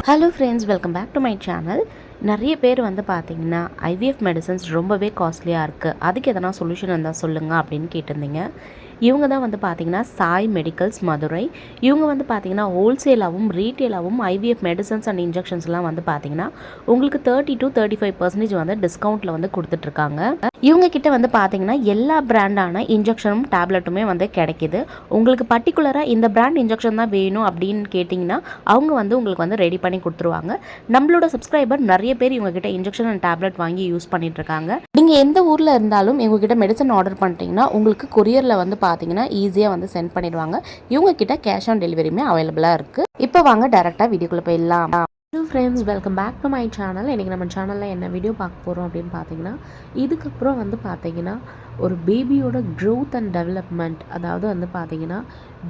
Hello friends, welcome back to my channel. நிறைய பேர் வந்து பார்த்தீங்கன்னா ஐவிஎஃப் மெடிசன்ஸ் ரொம்பவே காஸ்ட்லியாக இருக்குது, அதுக்கு எதனா சொல்யூஷன் இருந்தால் சொல்லுங்கள் அப்படின்னு கேட்டிருந்தீங்க. இவங்க தான் வந்து பார்த்தீங்கன்னா சாய் மெடிக்கல்ஸ் மதுரை. இவங்க வந்து பார்த்தீங்கன்னா ஹோல்சேலாகவும் ரீட்டெயிலாகவும் ஐவிஎஃப் மெடிசன்ஸ் அண்ட் இன்ஜெக்ஷன்ஸ்லாம் வந்து பார்த்தீங்கன்னா உங்களுக்கு 30 to 35% வந்து டிஸ்கவுண்ட்டில் வந்து கொடுத்துட்ருக்காங்க. இவங்க கிட்ட வந்து பார்த்தீங்கன்னா எல்லா பிராண்டான இன்ஜெக்ஷனும் டேப்லெட்டுமே வந்து கிடைக்கிது. உங்களுக்கு பர்டிகுலராக இந்த பிராண்ட் இன்ஜெக்ஷன் தான் வேணும் அப்படின்னு கேட்டிங்கன்னா அவங்க வந்து உங்களுக்கு வந்து ரெடி பண்ணி கொடுத்துருவாங்க. நம்மளோட சப்ஸ்கிரைபர் நிறைய பேர் இவங்ககிட்ட இன்ஜெக்ஷன் அண்ட் டேப்லெட் வாங்கி யூஸ் பண்ணிட்டு இருக்காங்க. நீங்கள் எந்த ஊரில் இருந்தாலும் இவங்ககிட்ட மெடிசன் ஆர்டர் பண்ணிட்டீங்கன்னா உங்களுக்கு கொரியரில் வந்து பார்த்தீங்கன்னா ஈஸியாக வந்து சென்ட் பண்ணிடுவாங்க. இவங்க கிட்ட கேஷ் ஆன் டெலிவரியுமே அவைலபிளாக இருக்குது. இப்போ வாங்க டேரெக்டாக வீடியோக்குள்ளே போயிடலாம். Hello friends, welcome back to my channel. இன்றைக்கி நம்ம சேனலில் என்ன வீடியோ பார்க்க போகிறோம் அப்படின்னு பார்த்தீங்கன்னா, இதுக்கப்புறம் வந்து பார்த்தீங்கன்னா ஒரு பேபியோட க்ரோத் அண்ட் டெவலப்மெண்ட், அதாவது வந்து பார்த்தீங்கன்னா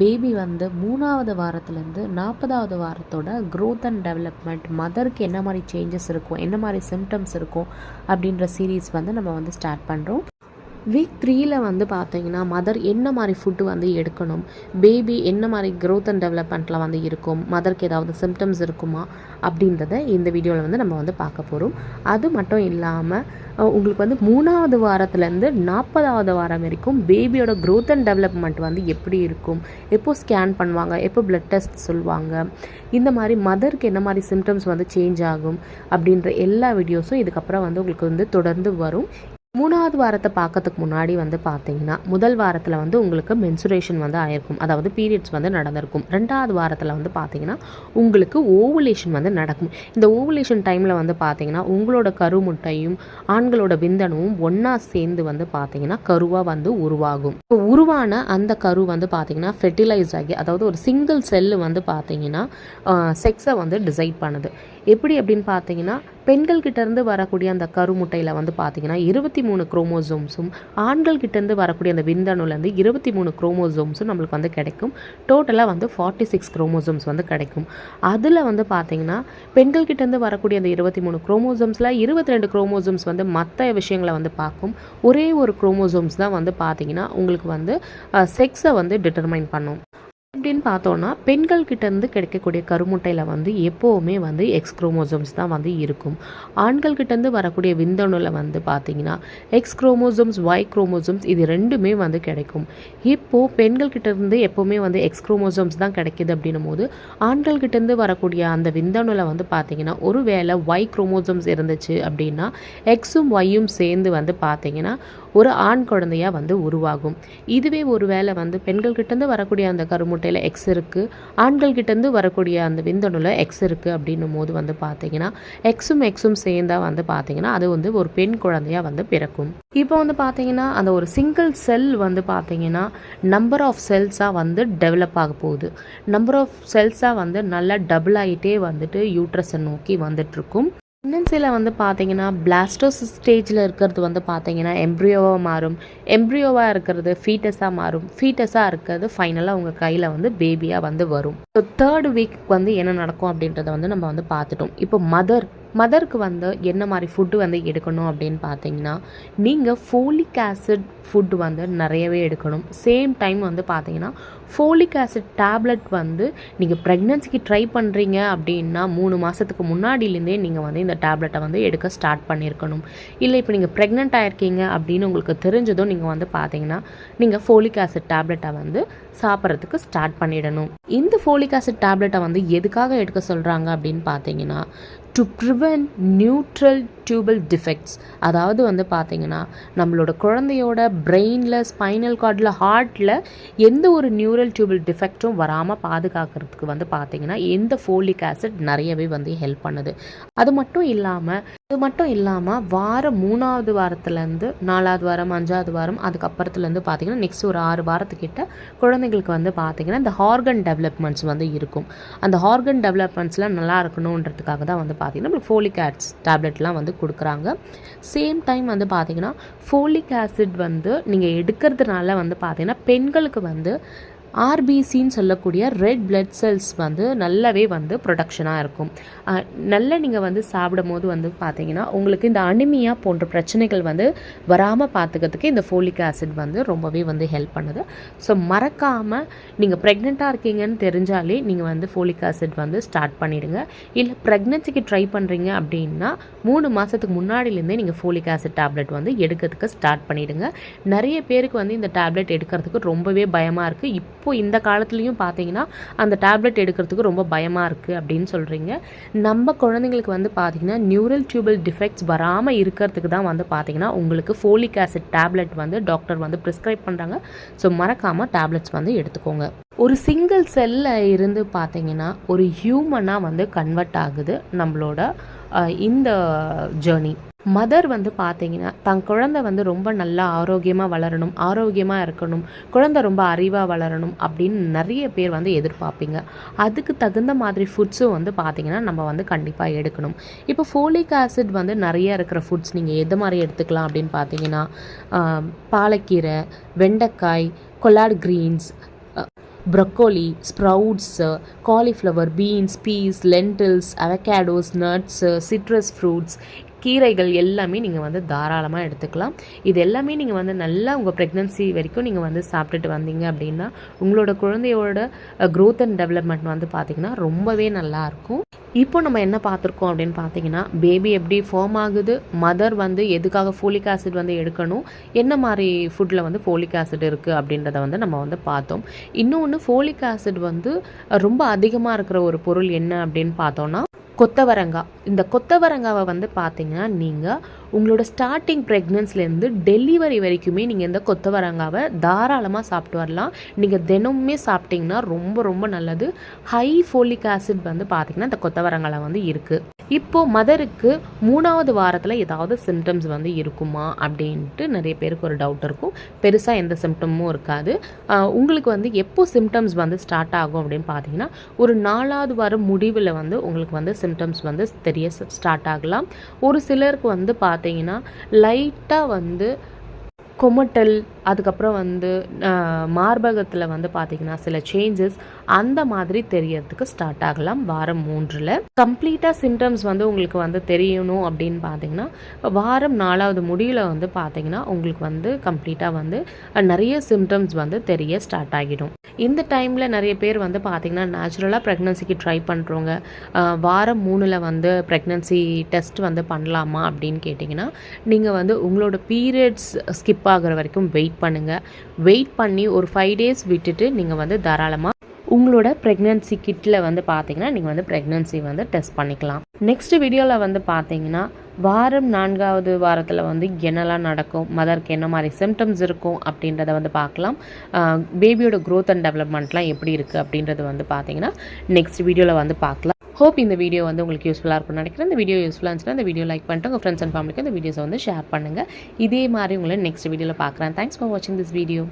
பேபி வந்து 3வது வாரத்துலேருந்து 40வது வாரத்தோட க்ரோத் அண்ட் டெவலப்மெண்ட், மதருக்கு என்ன மாதிரி சேஞ்சஸ் இருக்கும், என்ன மாதிரி சிம்டம்ஸ் இருக்கும் அப்படின்ற சீரீஸ் வந்து நம்ம வந்து ஸ்டார்ட் பண்ணுறோம். வீக் 3ல் வந்து பார்த்தீங்கன்னா மதர் என்ன மாதிரி ஃபுட்டு வந்து எடுக்கணும், பேபி என்ன மாதிரி க்ரோத் அண்ட் டெவலப்மெண்ட்டில் வந்து இருக்கும், மதருக்கு ஏதாவது சிம்டம்ஸ் இருக்குமா அப்படின்றத இந்த வீடியோவில் வந்து நம்ம வந்து பார்க்க போகிறோம். அது மட்டும் இல்லாமல் உங்களுக்கு வந்து 3வது வாரத்துலேருந்து 40வது வாரம் வரைக்கும் பேபியோட க்ரோத் அண்ட் டெவலப்மெண்ட் வந்து எப்படி இருக்கும், எப்போ ஸ்கேன் பண்ணுவாங்க, எப்போ பிளட் டெஸ்ட் சொல்லுவாங்க, இந்த மாதிரி மதருக்கு என்ன மாதிரி சிம்டம்ஸ் வந்து சேஞ்ச் ஆகும் அப்படின்ற எல்லா வீடியோஸும் இதுக்கப்புறம் வந்து உங்களுக்கு வந்து தொடர்ந்து வரும். 3வது வாரத்தை பார்க்கறதுக்கு முன்னாடி வந்து பார்த்தீங்கன்னா முதல் வாரத்தில் வந்து உங்களுக்கு மென்சுரேஷன் வந்து ஆயிருக்கும், அதாவது பீரியட்ஸ் வந்து நடந்திருக்கும். 2வது வாரத்தில் வந்து பார்த்தீங்கன்னா உங்களுக்கு ஓவுலேஷன் வந்து நடக்கும். இந்த ஓவுலேஷன் டைமில் வந்து பார்த்தீங்கன்னா உங்களோட கருமுட்டையும் ஆண்களோட விந்தணுவும் ஒன்றா சேர்ந்து வந்து பார்த்தீங்கன்னா கருவாக வந்து உருவாகும். இப்போ உருவான அந்த கரு வந்து பார்த்தீங்கன்னா ஃபெர்டிலைஸ் ஆகி, அதாவது ஒரு சிங்கிள் செல்லு வந்து பார்த்தீங்கன்னா செக்ஸை வந்து டிசைட் பண்ணுது. எப்படி அப்படின்னு பார்த்தீங்கன்னா பெண்கள் கிட்டேருந்து வரக்கூடிய அந்த கருமுட்டையில் வந்து பார்த்தீங்கன்னா 23 குரோமோசோம்ஸும், ஆண்கள் கிட்டேருந்து வரக்கூடிய அந்த விந்தணுலேருந்து 23 குரோமோசோம்ஸும் நம்மளுக்கு வந்து கிடைக்கும். டோட்டலாக வந்து 46 குரோமோசோம்ஸ் வந்து கிடைக்கும். அதில் வந்து பார்த்தீங்கன்னா பெண்கள் கிட்டேருந்து வரக்கூடிய அந்த 23 குரோமோசோம்ஸில் 22 குரோமோசோம்ஸ் வந்து மற்ற விஷயங்களை வந்து பார்க்கும். ஒரே ஒரு குரோமோசோம்ஸ் தான் வந்து பார்த்தீங்கன்னா உங்களுக்கு வந்து செக்ஸை வந்து டிட்டர்மைன் பண்ணும். அப்படின்னு பார்த்தோன்னா பெண்கள் கிட்டேருந்து கிடைக்கக்கூடிய கருமுட்டையில் வந்து எப்போவுமே வந்து எக்ஸ் குரோமோசோம்ஸ் தான் வந்து இருக்கும். ஆண்கள் கிட்டேருந்து வரக்கூடிய விந்தணுவில் வந்து பார்த்தீங்கன்னா எக்ஸ் குரோமோசோம்ஸ், ஒய் குரோமோசோம்ஸ் இது ரெண்டுமே வந்து கிடைக்கும். இப்போது பெண்கள் கிட்டேருந்து எப்போவுமே வந்து எக்ஸ் குரோமோசோம்ஸ் தான் கிடைக்கிது அப்படின்னும் போது ஆண்கள் கிட்டேருந்து வரக்கூடிய அந்த விந்தணுவில் வந்து பார்த்தீங்கன்னா ஒரு வேளை ஒய் குரோமோசோம்ஸ் இருந்துச்சு அப்படின்னா எக்ஸும் ஒய்யும் சேர்ந்து வந்து பார்த்தீங்கன்னா ஒரு ஆண் குழந்தையாக வந்து உருவாகும். இதுவே ஒரு வேளை வந்து பெண்கள் கிட்டேருந்து வரக்கூடிய அந்த கருமுட்டையில் எக்ஸ் இருக்குது, ஆண்கள் கிட்டேருந்து வரக்கூடிய அந்த விந்தணுவில் எக்ஸ் இருக்குது அப்படின்னும் போது வந்து பார்த்தீங்கன்னா எக்ஸும் சேர்ந்தால் வந்து பார்த்தீங்கன்னா அது வந்து ஒரு பெண் குழந்தையாக வந்து பிறக்கும். இப்போ வந்து பார்த்தீங்கன்னா அந்த ஒரு சிங்கிள் செல் வந்து பார்த்தீங்கன்னா நம்பர் ஆஃப் செல்ஸாக வந்து டெவலப் ஆக போகுது. நம்பர் ஆஃப் செல்ஸாக வந்து நல்லா டபுள் ஆகிட்டே வந்துட்டு யூட்ரஸை நோக்கி வந்துட்டுருக்கும். ப்ரெக்னன்சியில் வந்து பார்த்தீங்கன்னா பிளாஸ்டோசிஸ் ஸ்டேஜில் இருக்கிறது வந்து பார்த்தீங்கன்னா எம்ப்ரியோவாக மாறும், எம்ப்ரியோவாக இருக்கிறது ஃபீட்டஸாக மாறும், ஃபீட்டஸாக இருக்கிறது ஃபைனலாக உங்கள் கையில் வந்து பேபியாக வந்து வரும். ஸோ 3rd வீக் வந்து என்ன நடக்கும் அப்படின்றத வந்து நம்ம வந்து பார்த்துட்டோம். இப்போ மதருக்கு வந்து என்ன மாதிரி ஃபுட்டு வந்து எடுக்கணும் அப்படின்னு பார்த்தீங்கன்னா நீங்கள் ஃபோலிக் ஆசிட் ஃபுட்டு வந்து நிறையவே எடுக்கணும். சேம் டைம் வந்து பார்த்தீங்கன்னா ஃபோலிக் ஆசிட் டேப்லெட் வந்து நீங்கள் ப்ரெக்னன்சிக்கு ட்ரை பண்ணுறீங்க அப்படின்னா 3 மாதத்துக்கு முன்னாடியிலேருந்தே நீங்கள் வந்து இந்த டேப்லெட்டை வந்து எடுக்க ஸ்டார்ட் பண்ணியிருக்கணும். இல்லை இப்போ நீங்கள் ப்ரெக்னென்ட் ஆகிருக்கீங்க அப்படின்னு உங்களுக்கு தெரிஞ்சதும் நீங்கள் வந்து பார்த்தீங்கன்னா நீங்கள் ஃபோலிக் ஆசிட் டேப்லெட்டை வந்து சாப்பிட்றதுக்கு ஸ்டார்ட் பண்ணிடணும். இந்த ஃபோலிக் ஆசிட் டேப்லெட்டை வந்து எதுக்காக எடுக்க சொல்கிறாங்க அப்படின்னு பார்த்தீங்கன்னா to prevent neutral tubal defects, அதாவது வந்து பார்த்தீங்கன்னா நம்மளோட குழந்தையோட பிரெயினில், ஸ்பைனல் கார்டில், ஹார்ட்டில் எந்த ஒரு நியூரல் டியூபல் டிஃபெக்ட்டும் வராமல் பாதுகாக்கிறதுக்கு வந்து பார்த்தீங்கன்னா இந்த ஃபோலிக் ஆசிட் நிறையவே வந்து ஹெல்ப் பண்ணுது. அது மட்டும் இல்லாமல் வாரம் 3வது வாரத்துலேருந்து 4வது வாரம், 5வது வாரம், அதுக்கப்புறத்துலேருந்து பார்த்தீங்கன்னா நெக்ஸ்ட் ஒரு 6 வாரத்துக்கிட்ட குழந்தைங்களுக்கு வந்து பார்த்தீங்கன்னா இந்த ஹார்கன் டெவலப்மெண்ட்ஸ் வந்து இருக்கும். அந்த ஹார்கன் டெவலப்மெண்ட்ஸ்லாம் நல்லா இருக்கணுன்றதுக்காக தான் வந்து பார்த்தீங்கன்னா நம்மளுக்கு ஃபோலிக் ஆசிட் டேப்லெட்லாம் வந்து கொடுக்குறாங்க. சேம் டைம் வந்து பார்த்தீங்கன்னா ஃபோலிக் ஆசிட் வந்து நீங்கள் எடுக்கிறதுனால வந்து பார்த்தீங்கன்னா பெண்களுக்கு வந்து ஆர்பிசின்னு சொல்லக்கூடிய ரெட் பிளட் செல்ஸ் வந்து நல்லாவே வந்து ப்ரொடக்ஷனாக இருக்கும். நல்லா நீங்கள் வந்து சாப்பிடும் போது வந்து பார்த்தீங்கன்னா உங்களுக்கு இந்த அனிமியா போன்ற பிரச்சனைகள் வந்து வராமல் பார்த்துக்கிறதுக்கு இந்த ஃபோலிக் ஆசிட் வந்து ரொம்பவே வந்து ஹெல்ப் பண்ணுது. ஸோ மறக்காமல் நீங்கள் ப்ரெக்னெண்ட்டாக இருக்கீங்கன்னு தெரிஞ்சாலே நீங்கள் வந்து ஃபோலிக் ஆசிட் வந்து ஸ்டார்ட் பண்ணிவிடுங்க. இல்லை ப்ரெக்னென்சிக்கு ட்ரை பண்ணுறீங்க அப்படின்னா 3 மாதத்துக்கு முன்னாடிலேருந்தே நீங்கள் ஃபோலிக் ஆசிட் டேப்லெட் வந்து எடுக்கிறதுக்கு ஸ்டார்ட் பண்ணிவிடுங்க. நிறைய பேருக்கு வந்து இந்த டேப்லெட் எடுக்கிறதுக்கு ரொம்பவே பயமாக இருக்குது. இப்போது இந்த காலத்துலேயும் பார்த்தீங்கன்னா அந்த டேப்லெட் எடுக்கிறதுக்கு ரொம்ப பயமாக இருக்குது அப்படின்னு சொல்கிறீங்க. நம்ம குழந்தைங்களுக்கு வந்து பார்த்திங்கன்னா நியூரல் டியூபல் டிஃபெக்ட்ஸ் வராமல் இருக்கிறதுக்கு தான் வந்து பார்த்திங்கன்னா உங்களுக்கு ஃபோலிக் ஆசிட் டேப்லெட் வந்து டாக்டர் வந்து ப்ரிஸ்கிரைப் பண்ணுறாங்க. ஸோ மறக்காமல் டேப்லெட்ஸ் வந்து எடுத்துக்கோங்க. ஒரு சிங்கிள் செல்லில் இருந்து பார்த்திங்கன்னா ஒரு ஹியூமனாக வந்து கன்வெர்ட் ஆகுது நம்மளோட இந்த ஜேர்னி. மதர் வந்து பார்த்திங்கன்னா தன் குழந்தை வந்து ரொம்ப நல்லா ஆரோக்கியமாக வளரணும், ஆரோக்கியமாக இருக்கணும், குழந்தை ரொம்ப அறிவாக வளரணும் அப்படின்னு நிறைய பேர் வந்து எதிர்பார்ப்பீங்க. அதுக்கு தகுந்த மாதிரி ஃபுட்ஸும் வந்து பார்த்திங்கன்னா நம்ம வந்து கண்டிப்பாக எடுக்கணும். இப்போ ஃபோலிக் ஆசிட் வந்து நிறைய இருக்கிற ஃபுட்ஸ் நீங்கள் எது மாதிரி எடுத்துக்கலாம் அப்படின்னு பார்த்தீங்கன்னா பாலக்கீரை, வெண்டைக்காய், collard greens, broccoli, sprouts, cauliflower, beans, peas, lentils, avocados, nuts, citrus fruits, கீரைகள் எல்லாமே நீங்கள் வந்து தாராளமாக எடுத்துக்கலாம். இது எல்லாமே நீங்கள் வந்து நல்லா உங்கள் ப்ரெக்னன்சி வரைக்கும் நீங்கள் வந்து சாப்பிட்டுட்டு வந்தீங்க அப்படின்னா உங்களோட குழந்தையோட க்ரோத் அண்ட் டெவலப்மெண்ட் வந்து பார்த்திங்கன்னா ரொம்பவே நல்லாயிருக்கும். இப்போ நம்ம என்ன பார்த்துருக்கோம் அப்படின்னு பார்த்தீங்கன்னா பேபி எப்படி ஃபார்ம் ஆகுது, மதர் வந்து எதுக்காக ஃபோலிக் ஆசிட் வந்து எடுக்கணும், என்ன மாதிரி ஃபுட்டில் வந்து ஃபோலிக் ஆசிட் இருக்குது அப்படின்றத வந்து நம்ம வந்து பார்த்தோம். இன்னொன்று ஃபோலிக் ஆசிட் வந்து ரொம்ப அதிகமாக இருக்கிற ஒரு பொருள் என்ன அப்படின்னு பார்த்தோன்னா கொத்தவரங்காய். இந்த கொத்தவரங்காவை வந்து பார்த்தீங்கன்னா நீங்கள் உங்களோட ஸ்டார்டிங் ப்ரெக்னன்சிலேருந்து டெலிவரி வரைக்குமே நீங்கள் இந்த கொத்தவரங்காவை தாராளமாக சாப்பிட்டு வரலாம். நீங்கள் தினமுமே சாப்பிட்டிங்கன்னா ரொம்ப ரொம்ப நல்லது. ஹை ஃபோலிக் ஆசிட் வந்து பார்த்திங்கன்னா இந்த கொத்தவரங்காயில் வந்து இருக்குது. இப்போது மதருக்கு 3வது வாரத்தில் ஏதாவது சிம்டம்ஸ் வந்து இருக்குமா அப்படின்ட்டு நிறைய பேருக்கு ஒரு டவுட் இருக்கும். பெருசாக எந்த சிம்டமும் இருக்காது. உங்களுக்கு வந்து எப்போ சிம்டம்ஸ் வந்து ஸ்டார்ட் ஆகும் அப்படின்னு பார்த்தீங்கன்னா ஒரு 4வது வாரம் முடிவில் வந்து உங்களுக்கு வந்து சிம்டம்ஸ் வந்து தெரிய ஸ்டார்ட் ஆகலாம். ஒரு சிலருக்கு வந்து பார்த்தீங்கன்னா லைட்டாக வந்து கொமட்டல், அதுக்கப்புறம் வந்து மார்பகத்தில் வந்து பார்த்திங்கன்னா சில சேஞ்சஸ் அந்த மாதிரி தெரியறதுக்கு ஸ்டார்ட் ஆகலாம் வாரம் 3. கம்ப்ளீட்டாக சிம்டம்ஸ் வந்து உங்களுக்கு வந்து தெரியணும் அப்படின்னு பார்த்தீங்கன்னா வாரம் 4வது முடிவில் வந்து பார்த்திங்கன்னா உங்களுக்கு வந்து கம்ப்ளீட்டாக வந்து நிறைய சிம்டம்ஸ் வந்து தெரிய ஸ்டார்ட் ஆகிடும். இந்த டைமில் நிறைய பேர் வந்து பார்த்திங்கன்னா நேச்சுரலாக ப்ரெக்னன்சிக்கு ட்ரை பண்ணுறவங்க வாரம் 3 வந்து ப்ரெக்னன்சி டெஸ்ட் வந்து பண்ணலாமா அப்படின்னு கேட்டிங்கன்னா நீங்கள் வந்து உங்களோட பீரியட்ஸ் ஸ்கிப் ஆகிற வரைக்கும் வெயிட் பண்ணுங்கள். வெயிட் பண்ணி ஒரு 5 days விட்டுட்டு நீங்கள் வந்து தாராளமாக உங்களோட ப்ரெக்னன்சி கிட்டில் வந்து பார்த்தீங்கன்னா நீங்கள் வந்து ப்ரெக்னன்சி வந்து டெஸ்ட் பண்ணிக்கலாம். நெக்ஸ்ட் வீடியோவில் வந்து பார்த்தீங்கன்னா வாரம் 4வது வாரத்தில் வந்து என்னெல்லாம் நடக்கும், மதருக்கு என்ன மாதிரி சிம்டம்ஸ் இருக்கும் அப்படின்றத வந்து பார்க்கலாம். பேபியோட க்ரோத் அண்ட் டெவலப்மெண்ட்லாம் எப்படி இருக்குது அப்படின்றது வந்து பார்த்தீங்கன்னா நெக்ஸ்ட் வீடியோவில் வந்து பார்க்கலாம். ஹோப் இந்த வீடியோ வந்து உங்களுக்கு யூஸ்ஃபுல்லாக இருக்கும்னு நினைக்கிறேன். இந்த வீடியோ யூஸ்ஃபுல்லாக இருந்துச்சுன்னா இந்த வீடியோ லைக் பண்ணிட்டு உங்கள் ஃப்ரெண்ட்ஸ் அண்ட் ஃபேமிலிக்கு இந்த வீடியோஸை வந்து ஷேர் பண்ணுங்கள். இதே மாதிரி உங்களை நெக்ஸ்ட் வீடியோவில் பார்க்குறேன். தேங்க்ஸ் ஃபார் வாட்சிங் திஸ் வீடியோ.